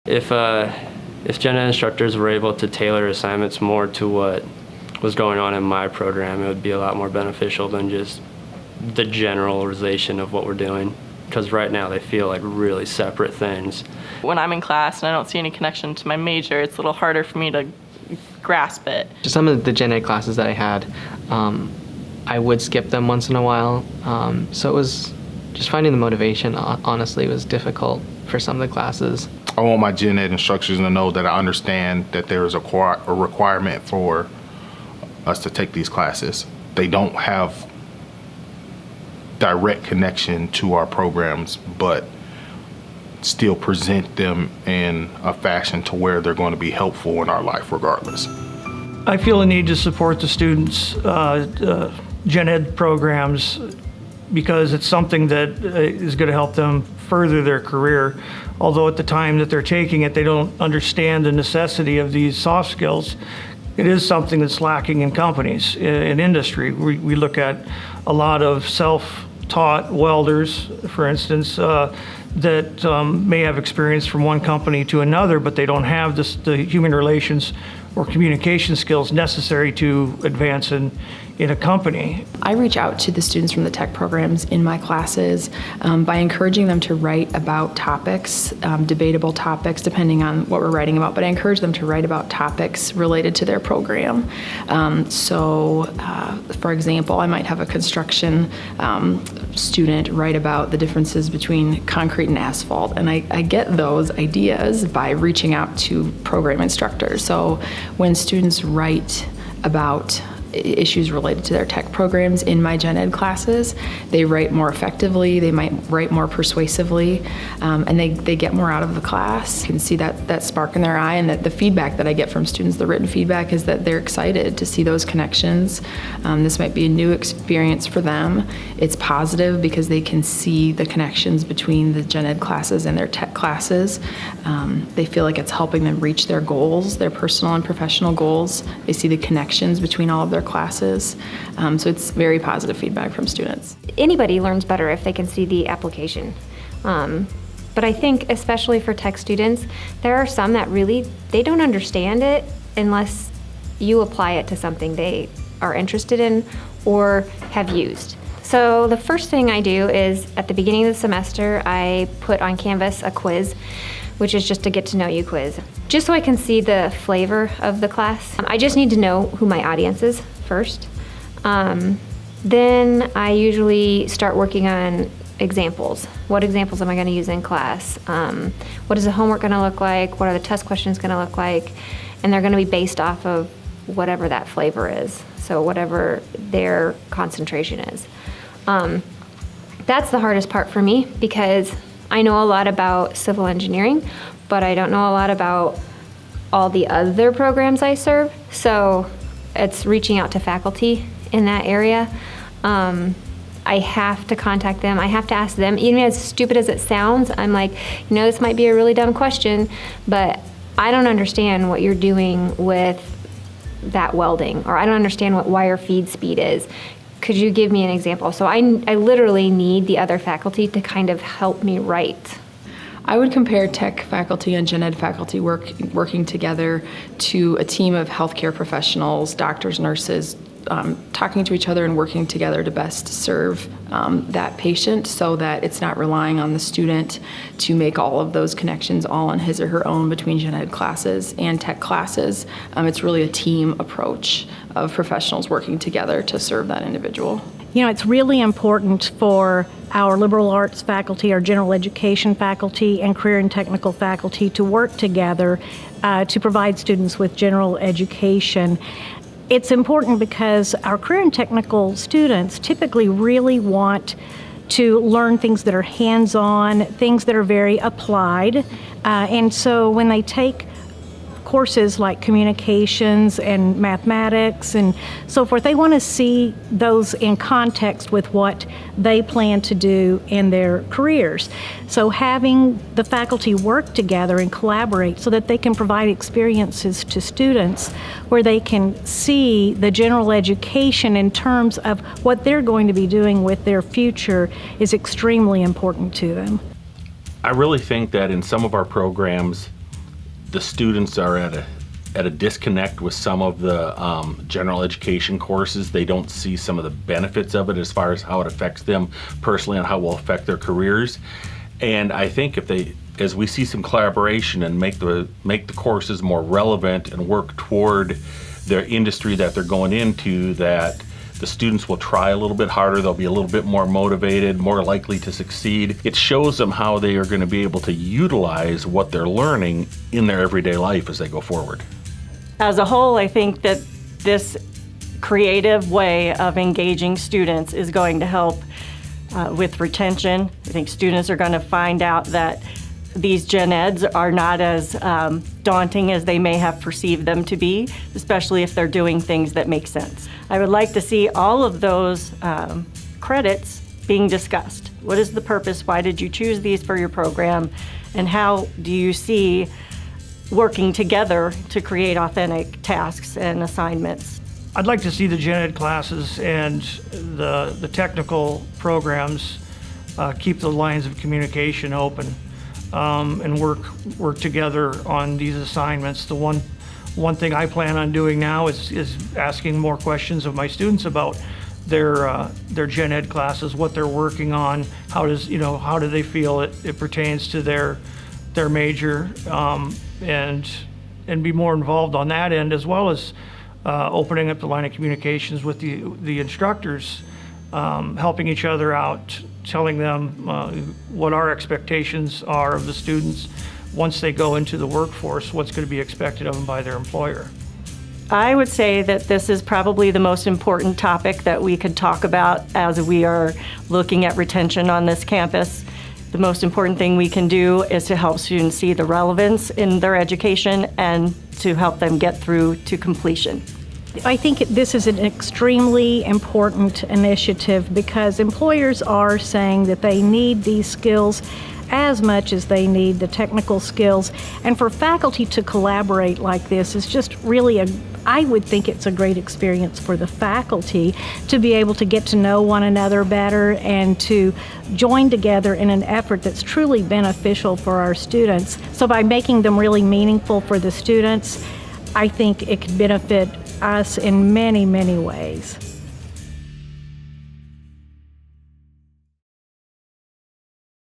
If gen ed instructors were able to tailor assignments more to what was going on in my program, it would be a lot more beneficial than just the generalization of what we're doing. Because right now they feel like really separate things. When I'm in class and I don't see any connection to my major, it's a little harder for me to grasp it. Some of the gen ed classes that I had, I would skip them once in a while. So it was just finding the motivation, honestly, was difficult for some of the classes. I want my gen ed instructors to know that I understand that there is a requirement for us to take these classes. They don't have direct connection to our programs, but still present them in a fashion to where they're going to be helpful in our life regardless. I feel a need to support the students' gen ed programs because it's something that is going to help them further their career. Although at the time that they're taking it, they don't understand the necessity of these soft skills. It is something that's lacking in companies, in industry. We look at a lot of self-taught welders, for instance, that may have experience from one company to another, but they don't have the human relations or communication skills necessary to advance in a company. I reach out to the students from the tech programs in my classes by encouraging them to write about topics, debatable topics, depending on what we're writing about, but I encourage them to write about topics related to their program. For example, I might have a construction student write about the differences between concrete and asphalt, and I get those ideas by reaching out to program instructors. So when students write about issues related to their tech programs in my gen ed classes, they write more effectively, they might write more persuasively, and they get more out of the class. You can see that spark in their eye, and that the feedback that I get from students, the written feedback, is that they're excited to see those connections. This might be a new experience for them. It's positive because they can see the connections between the gen ed classes and their tech classes. They feel like it's helping them reach their goals, their personal and professional goals. They see the connections between all of their classes. So it's very positive feedback from students. Anybody learns better if they can see the application. But I think especially for tech students, there are some that they don't understand it unless you apply it to something they are interested in or have used. So the first thing I do is at the beginning of the semester, I put on Canvas a quiz, which is just a get to know you quiz, just so I can see the flavor of the class. I just need to know who my audience is first. Then I usually start working on examples. What examples am I gonna use in class? What is the homework gonna look like? What are the test questions gonna look like? And they're gonna be based off of whatever that flavor is, so whatever their concentration is. That's the hardest part for me because I know a lot about civil engineering, but I don't know a lot about all the other programs I serve. So it's reaching out to faculty in that area. I have to contact them. I have to ask them, even as stupid as it sounds, I'm like, this might be a really dumb question, but I don't understand what you're doing with that welding, or I don't understand what wire feed speed is. Could you give me an example? So I literally need the other faculty to kind of help me write. I would compare tech faculty and gen ed faculty working together to a team of healthcare professionals, doctors, nurses, talking to each other and working together to best serve that patient so that it's not relying on the student to make all of those connections all on his or her own between gen ed classes and tech classes. It's really a team approach of professionals working together to serve that individual. It's really important for our liberal arts faculty, our general education faculty, and career and technical faculty to work together to provide students with general education. It's important because our career and technical students typically really want to learn things that are hands-on, things that are very applied. And so when they take courses like communications and mathematics and so forth, they want to see those in context with what they plan to do in their careers. So having the faculty work together and collaborate so that they can provide experiences to students where they can see the general education in terms of what they're going to be doing with their future is extremely important to them. I really think that in some of our programs, the students are at a disconnect with some of the general education courses. They don't see some of the benefits of it as far as how it affects them personally and how it will affect their careers. And I think as we see some collaboration and make the courses more relevant and work toward their industry that they're going into, that the students will try a little bit harder, they'll be a little bit more motivated, more likely to succeed. It shows them how they are going to be able to utilize what they're learning in their everyday life as they go forward. As a whole, I think that this creative way of engaging students is going to help with retention. I think students are going to find out that these gen eds are not as daunting as they may have perceived them to be, especially if they're doing things that make sense. I would like to see all of those credits being discussed. What is the purpose? Why did you choose these for your program? And how do you see working together to create authentic tasks and assignments? I'd like to see the gen ed classes and the technical programs keep the lines of communication open and work together on these assignments. The one thing I plan on doing now is asking more questions of my students about their gen ed classes, what they're working on, how do they feel it pertains to their major, and be more involved on that end, as well as opening up the line of communications with the instructors, helping each other out, telling them what our expectations are of the students once they go into the workforce, what's going to be expected of them by their employer. I would say that this is probably the most important topic that we could talk about as we are looking at retention on this campus. The most important thing we can do is to help students see the relevance in their education and to help them get through to completion. I think this is an extremely important initiative because employers are saying that they need these skills as much as they need the technical skills. And for faculty to collaborate like this is just really I would think it's a great experience for the faculty to be able to get to know one another better and to join together in an effort that's truly beneficial for our students. So by making them really meaningful for the students, I think it could benefit us in many, many ways.